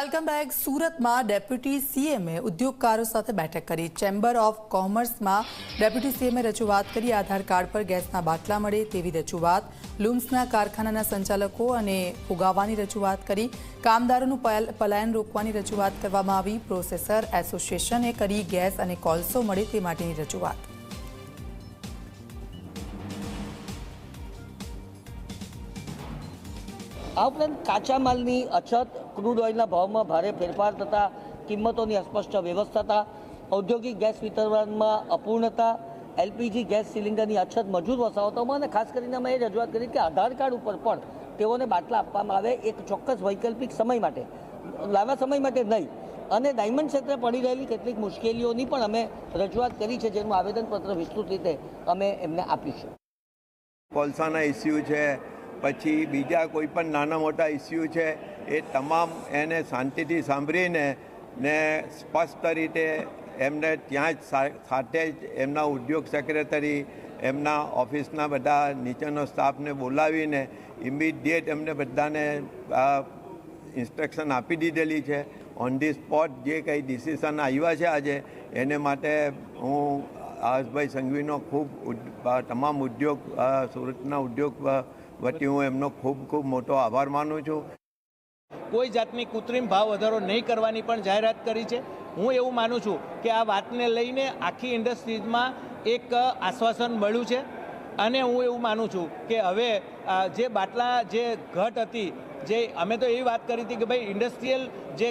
Welcome back. સુરતમાં deputy સીએમએ ઉદ્યોગકારો સાથે બેઠક કરી। ચેમ્બર ઓફ કોમર્સમાં ડેપ્યુટી સીએમએ રજૂઆત કરી। આધાર કાર્ડ પર ગેસના બાટલા મળે તેવી રજૂઆત। લૂમ્સના કારખાનાના સંચાલકો અને ફુગાવાની રજૂઆત કરી। કામદારોનું પલાયન રોકવાની રજૂઆત કરવામાં આવી। પ્રોસેસર એસોસિએશને કરી ગેસ અને કોલસો મળે તે માટેની રજૂઆત। આ ઉપરાંત કાચા માલની અછત, ક્રૂડ ઓઇલના ભાવમાં ભારે ફેરફાર થતા કિંમતોની અસ્પષ્ટ વ્યવસ્થા, ઔદ્યોગિક ગેસ વિતરણમાં અપૂર્ણતા, એલપીજી ગેસ સિલિન્ડરની અછત મજૂર વસાહતોમાં અને ખાસ કરીને અમે એ રજૂઆત કરી કે આધાર કાર્ડ ઉપર પણ તેઓને બાટલા આપવામાં આવે એક ચોક્કસ વૈકલ્પિક સમય માટે, લાંબા સમય માટે નહીં। અને ડાયમંડ ક્ષેત્રે પડી રહેલી કેટલીક મુશ્કેલીઓની પણ અમે રજૂઆત કરી છે, જેનું આવેદનપત્ર વિસ્તૃત રીતે અમે એમને આપીશું। કોલસાના ઇસ્યુ છે, પછી બીજા કોઈ પણ નાના મોટા ઇસ્યુ છે, એ તમામ એને શાંતિથી સાંભળીને ને સ્પષ્ટ રીતે એમને ત્યાં જ સાથે જ એમના ઉદ્યોગ સેક્રેટરી, એમના ઓફિસના બધા નીચેનો સ્ટાફને બોલાવીને ઇમિડિયેટ એમને બધાને ઇન્સ્ટ્રક્શન આપી દીધેલી છે। ઓન ધી સ્પોટ જે કંઈ ડિસિઝન આવ્યા છે આજે, એને માટે હું હર્ષભાઈ સંઘવીનો ખૂબ તમામ ઉદ્યોગ સુરતના ઉદ્યોગ વતી હું એમનો ખૂબ ખૂબ મોટો આભાર માનું છું। કોઈ જાતની કૃત્રિમ ભાવ વધારો નહીં કરવાની પણ જાહેરાત કરી છે। હું એવું માનું છું કે આ વાતને લઈને આખી ઇન્ડસ્ટ્રીઝમાં એક આશ્વાસન મળ્યું છે અને હું એવું માનું છું કે હવે જે બાટલા જે ઘટ હતી, જે અમે તો એવી વાત કરી હતી કે ભાઈ ઇન્ડસ્ટ્રીયલ જે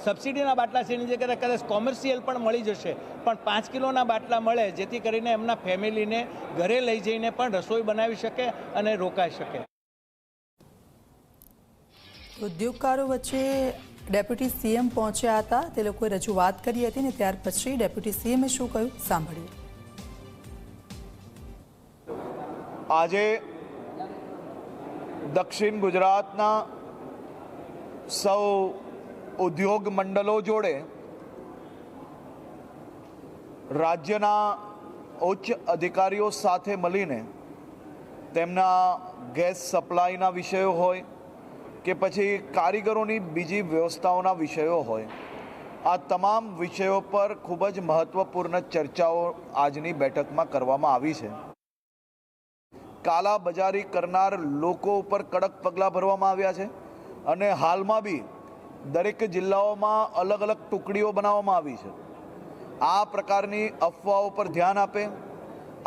સબસિડીના બાટલા છે એની જગ્યાએ કદાચ કોમર્શિયલ પણ મળી જશે, પણ 5 કિલોના બાટલા મળે જેથી કરીને એમના ફેમિલીને ઘરે લઈ જઈને પણ રસોઈ બનાવી શકે અને રોકાઈ શકે। ઉદ્યોગકારો વચ્ચે ડેપ્યુટી સીએમ પહોંચ્યા હતા, તે લોકોએ રજૂઆત કરી હતી ને ત્યાર પછી ડેપ્યુટી સીએમએ શું કહ્યું સાંભળીએ। આજે દક્ષિણ ગુજરાતના સૌ ઉદ્યોગ મંડળો જોડે રાજ્યના ઉચ્ચ અધિકારીઓ સાથે મળીને તેમના ગેસ સપ્લાયના વિષયો હોય કે પછી કારીગરોની બીજી વ્યવસ્થાઓના વિષયો હોય, આ તમામ વિષયો પર ખૂબ જ મહત્ત્વપૂર્ણ ચર્ચાઓ આજની બેઠકમાં કરવામાં આવી છે। કાલાબજારી કરનાર લોકો ઉપર કડક પગલાં ભરવામાં આવ્યા છે અને હાલમાં બી દરેક જિલ્લાઓમાં અલગ અલગ ટુકડીઓ બનાવવામાં આવી છે। આ પ્રકારની અફવાઓ પર ધ્યાન આપે,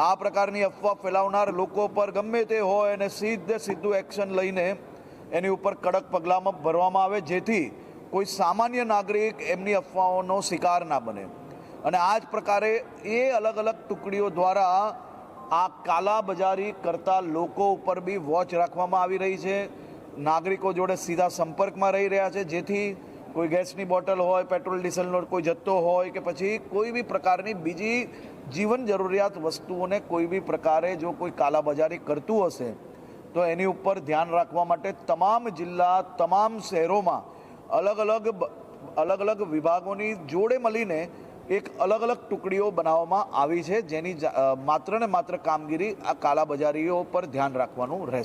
આ પ્રકારની અફવા ફેલાવનાર લોકો પર ગમે તે હોય અને સીધું એક્શન લઈને એની ઉપર કડક પગલાં ભરવામાં આવે, જેથી કોઈ સામાન્ય નાગરિક એમની અફવાઓનો શિકાર ના બને। અને આ જ પ્રકારે એ અલગ અલગ ટુકડીઓ દ્વારા આ કાલાબજારી કરતા લોકો ઉપર બી વોચ રાખવામાં આવી રહી છે। નાગરિકો જોડે સીધા સંપર્કમાં રહી રહ્યા છે, જેથી કોઈ ગેસની બોટલ હોય, પેટ્રોલ ડીઝલનો કોઈ જથ્થો હોય કે પછી કોઈ બી પ્રકારની બીજી જીવન જરૂરિયાત વસ્તુઓને કોઈ બી પ્રકારે જો કોઈ કાલાબજારી કરતું હશે તો એની ઉપર ધ્યાન રાખવા માટે તમામ જિલ્લા, તમામ શહેરોમાં અલગ અલગ વિભાગોની જોડે મળીને એક અલગ અલગ ટુકડીઓ બનાવવામાં આવી છે, જેની માત્ર ને માત્ર કામગીરી આ કાલાબજારીઓ પર ધ્યાન રાખવાનું રહેશે।